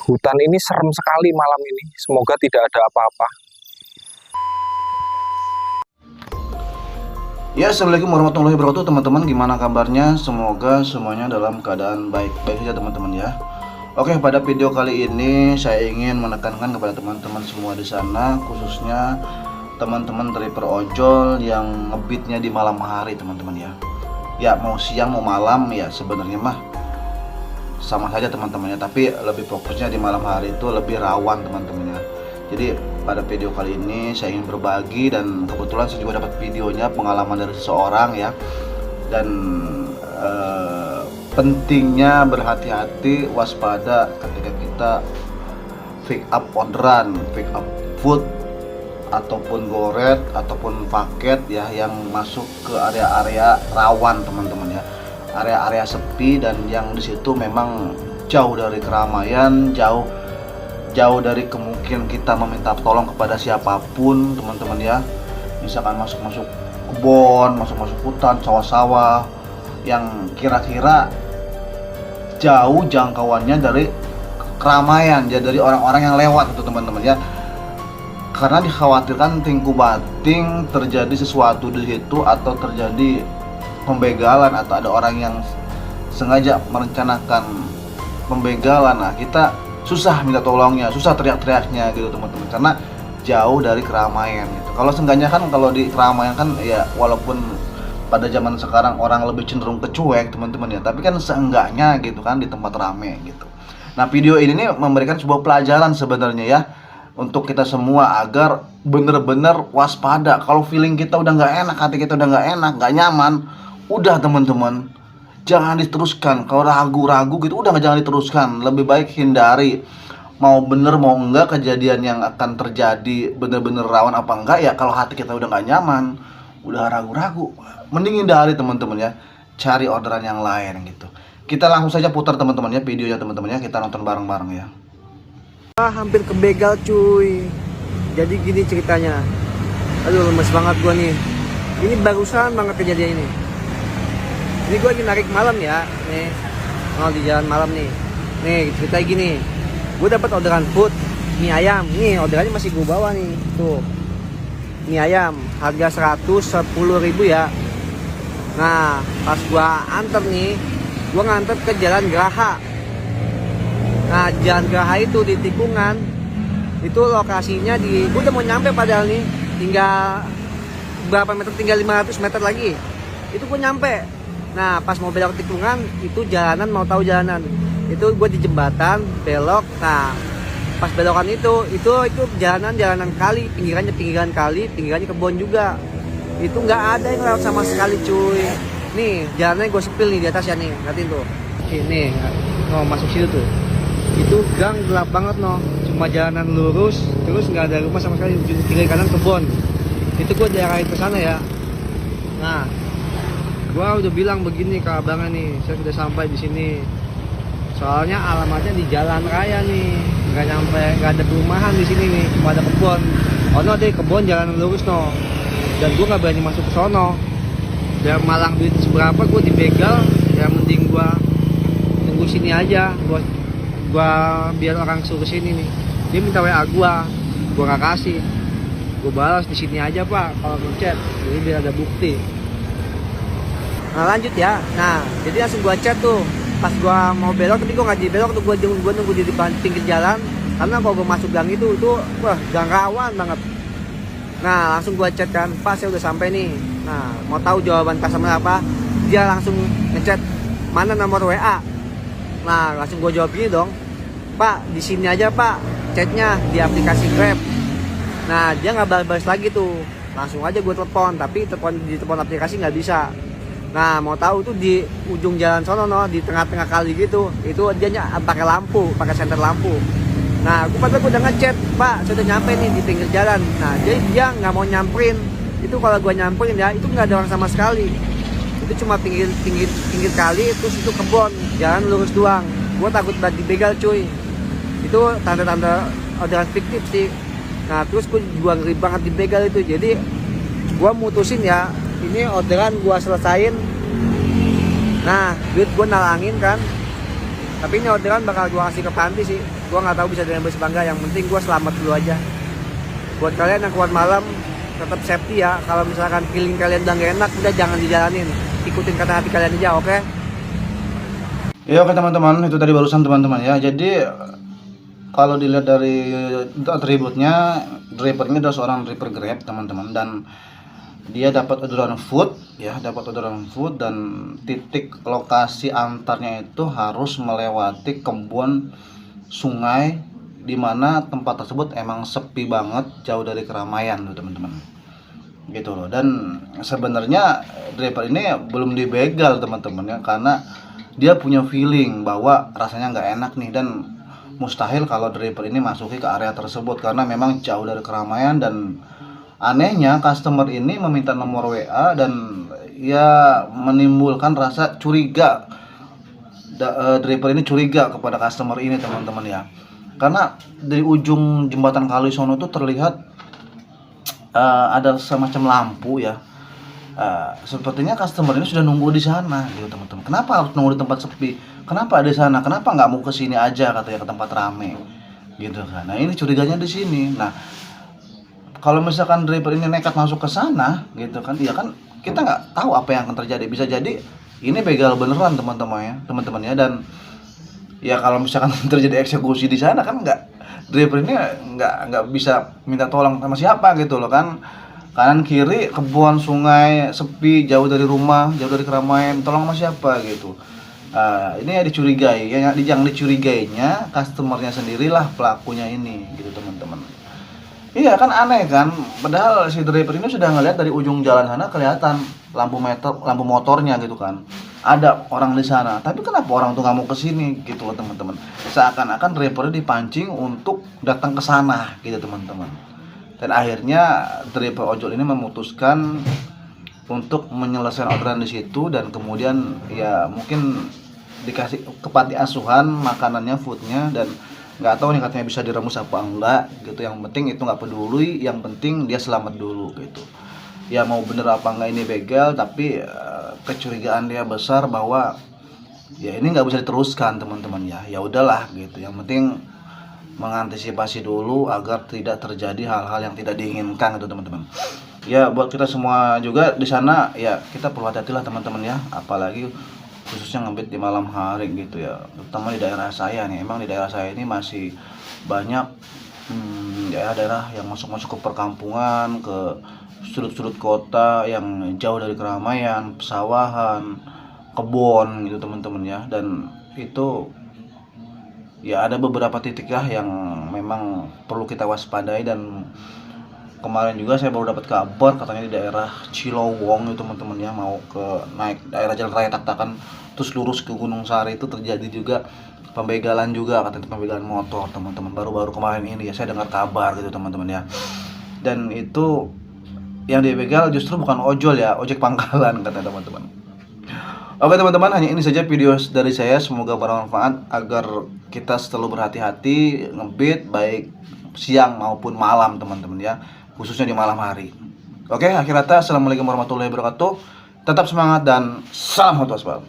Hutan ini serem sekali malam ini. Semoga tidak ada apa-apa. Ya, assalamualaikum warahmatullahi wabarakatuh teman-teman. Gimana kabarnya? Semoga semuanya dalam keadaan baik-baik saja teman-teman ya. Oke, pada video kali ini saya ingin menekankan kepada teman-teman semua di sana, khususnya teman-teman driver ojol yang ngebitnya di malam hari teman-teman ya. Ya, mau siang mau malam ya sebenarnya mah sama saja teman-temannya, tapi lebih fokusnya di malam hari itu lebih rawan teman-temannya. Jadi pada video kali ini saya ingin berbagi, dan kebetulan saya juga dapat videonya, pengalaman dari seseorang ya. Dan pentingnya berhati-hati, waspada ketika kita pick up orderan, pick up food ataupun goret ataupun paket ya yang masuk ke area-area rawan teman-teman ya, area-area sepi dan yang disitu memang jauh dari keramaian, jauh dari kemungkinan kita meminta tolong kepada siapapun teman-teman ya. Misalkan masuk kebun, masuk hutan, sawah-sawah yang kira-kira jauh jangkauannya dari keramaian ya, dari orang-orang yang lewat itu teman-teman ya. Karena dikhawatirkan tingku bating terjadi sesuatu di situ, atau terjadi pembegalan, atau ada orang yang sengaja merencanakan pembegalan. Nah, kita susah minta tolongnya, susah teriak-teriaknya gitu teman-teman, karena jauh dari keramaian gitu. Kalau seenggaknya kan kalau di keramaian kan ya, walaupun pada zaman sekarang orang lebih cenderung kecuek teman-teman ya, tapi kan seenggaknya gitu kan di tempat rame gitu. Nah, video ini nih memberikan sebuah pelajaran sebenarnya ya, untuk kita semua agar bener-bener waspada. Kalau feeling kita udah nggak enak, hati kita udah nggak enak, nggak nyaman, udah teman-teman jangan diteruskan. Kalau ragu-ragu gitu udah jangan diteruskan, lebih baik hindari. Mau bener mau enggak kejadian yang akan terjadi bener-bener rawan apa enggak ya, kalau hati kita udah nggak nyaman, udah ragu-ragu, mending hindari teman-teman ya, cari orderan yang lain gitu. Kita langsung saja putar teman-teman ya videonya teman-teman ya, kita nonton bareng-bareng ya. Hampir kebegal cuy. Jadi gini ceritanya. Aduh, lemes banget gua nih. Ini barusan banget kejadian ini. Ini gua lagi narik malam ya. Nih. Oh, di jalan malam nih. Nih, ceritanya gini. Gua dapat orderan food, mie ayam. Nih, orderannya masih gua bawa nih. Tuh. Mie ayam harga 110.000 ya. Nah, pas gua anter nih, gua nganter ke Jalan Geraha. Nah, Jalan Geraha itu di tikungan, itu lokasinya gue udah mau nyampe padahal nih, tinggal berapa meter, tinggal 500 meter lagi, itu gue nyampe. Nah, pas mau belok tikungan, itu jalanan, mau tahu jalanan, itu gue di jembatan, belok. Nah, pas belokan itu jalanan kali, pinggiran kali, pinggirannya kebun juga. Itu nggak ada yang lewat sama sekali cuy. Nih, jalannya gue sepil nih di atas ya nih, liatin tuh. Ini, mau masuk situ tuh. Itu gang gelap banget cuma jalanan lurus, terus nggak ada rumah sama sekali, kiri kanan kebun. Itu gue diarahin ke sana ya. Nah, gue udah bilang begini ke abangnya nih, saya sudah sampai di sini. Soalnya alamatnya di jalan raya nih, nggak ada perumahan di sini nih, cuma ada kebun. Oh no, deh kebun jalanan lurus dan gue nggak berani masuk ke sono. Biar malang duit seberapa gue dibegal, ya mending gue tunggu sini aja. Gua biar orang suruh sini nih, dia minta WA gua gak kasih, gua balas di sini aja pak kalau ngechat, jadi biar ada bukti. Nah, lanjut ya. Nah, jadi langsung gua chat tuh pas gua mau belok, tapi gua nggak jadi belok tuh, gua nunggu di depan pinggir jalan, karena kalau gua masuk gang itu wah gang rawan banget. Nah, langsung gua chat kan, pak saya udah sampai nih. Nah, mau tahu jawaban customer apa, dia langsung ngechat, mana nomor WA. Nah, langsung gue jawab gini dong, pak di sini aja pak, chatnya di aplikasi Grab. Nah, dia nggak balas lagi tuh, langsung aja gue telepon, tapi di telepon aplikasi nggak bisa. Nah, mau tahu tuh di ujung jalan sono di tengah-tengah kali gitu, itu dia pakai lampu, pakai senter lampu. Nah, gue udah ngechat, pak saya udah nyampe nih di pinggir jalan. Nah, jadi dia nggak mau nyamperin. Itu kalau gue nyamperin ya, itu nggak ada orang sama sekali. Itu cuma pinggir kali, terus itu kebun, jalan lurus doang. Gue takut banget dibegal cuy. Itu tanda-tanda orderan fiktif sih. Nah, terus gue juga ngeri banget dibegal itu. Jadi gue mutusin ya, ini orderan gue selesain. Nah, duit gue nalangin kan, tapi ini orderan bakal gue kasih ke panti sih. Gua nggak tahu bisa dengan bus apa enggak, yang penting gua selamat dulu aja. Buat kalian yang keluar malam tetap safety ya. Kalau misalkan feeling kalian udah gak enak, udah jangan dijalanin, ikutin kata hati kalian aja, oke? Ya oke teman-teman, itu tadi barusan teman-teman ya. Jadi kalau dilihat dari atributnya, driver ini adalah seorang driver Grab teman-teman, dan dia dapat orderan food ya, dan titik lokasi antarnya itu harus melewati kebun sungai, di mana tempat tersebut emang sepi banget, jauh dari keramaian tuh teman-teman. Gitu loh. Dan sebenarnya driver ini belum dibegal teman-teman ya, karena dia punya feeling bahwa rasanya nggak enak nih, dan mustahil kalau driver ini masuki ke area tersebut karena memang jauh dari keramaian. Dan anehnya customer ini meminta nomor WA, dan ya menimbulkan rasa curiga. Driver ini curiga kepada customer ini teman-teman ya, karena dari ujung jembatan Kalisono itu terlihat ada semacam lampu ya. Sepertinya customer ini sudah nunggu di sana gitu teman-teman. Kenapa harus nunggu di tempat sepi? Kenapa ada di sana? Kenapa nggak mau ke sini aja katanya, ke tempat rame gitu kan? Nah ini curiganya di sini. Nah kalau misalkan driver ini nekat masuk ke sana gitu kan, ya kan kita nggak tahu apa yang akan terjadi. Bisa jadi ini begal beneran teman-teman ya. Dan ya kalau misalkan terjadi eksekusi di sana kan driver ini nggak bisa minta tolong sama siapa gitu loh kan. Kanan kiri kebun sungai sepi, jauh dari rumah, jauh dari keramaian, tolong sama siapa gitu. Ini ya dicurigai, yang dicurigainya customernya sendirilah pelakunya ini gitu teman-teman. Iya kan aneh kan, padahal si driver ini sudah ngeliat dari ujung jalan sana kelihatan lampu motornya gitu kan, ada orang di sana. Tapi kenapa orang tuh nggak mau kesini gitu loh teman-teman. Seakan-akan drivernya dipancing untuk datang ke sana gitu teman-teman. Dan akhirnya driver ojol ini memutuskan untuk menyelesaikan orderan di situ, dan kemudian ya mungkin dikasih ke panti asuhan makanannya, foodnya, dan nggak tahu nih katanya bisa diremus apa enggak gitu. Yang penting itu nggak peduli, yang penting dia selamat dulu gitu. Ya mau bener apa enggak ini begal, tapi kecurigaan dia besar bahwa ya ini nggak bisa diteruskan teman-teman ya. Ya udahlah gitu, yang penting mengantisipasi dulu agar tidak terjadi hal-hal yang tidak diinginkan gitu teman-teman. Ya buat kita semua juga di sana ya, kita perlu hati-hatilah teman-teman ya, apalagi khususnya ngebit di malam hari gitu ya, terutama di daerah saya nih. Emang di daerah saya ini masih banyak daerah-daerah yang masuk ke perkampungan, ke sudut-sudut kota yang jauh dari keramaian, pesawahan, kebun gitu teman-teman ya. Dan itu ya ada beberapa titik lah yang memang perlu kita waspadai. Dan kemarin juga saya baru dapat kabar katanya di daerah Cilowong itu teman-teman ya, mau ke naik daerah jalan raya Tak-Takan terus lurus ke Gunung Sari, itu terjadi juga pembegalan juga, katanya pembegalan motor teman-teman, baru-baru kemarin ini ya saya dengar kabar gitu teman-teman ya. Dan itu yang dibegal justru bukan ojol ya, ojek pangkalan kata teman-teman. Oke teman-teman, hanya ini saja video dari saya, semoga bermanfaat agar kita selalu berhati-hati ngebit baik siang maupun malam teman-teman ya, khususnya di malam hari. Oke, akhir kata assalamualaikum warahmatullahi wabarakatuh. Tetap semangat dan salam hot waspada.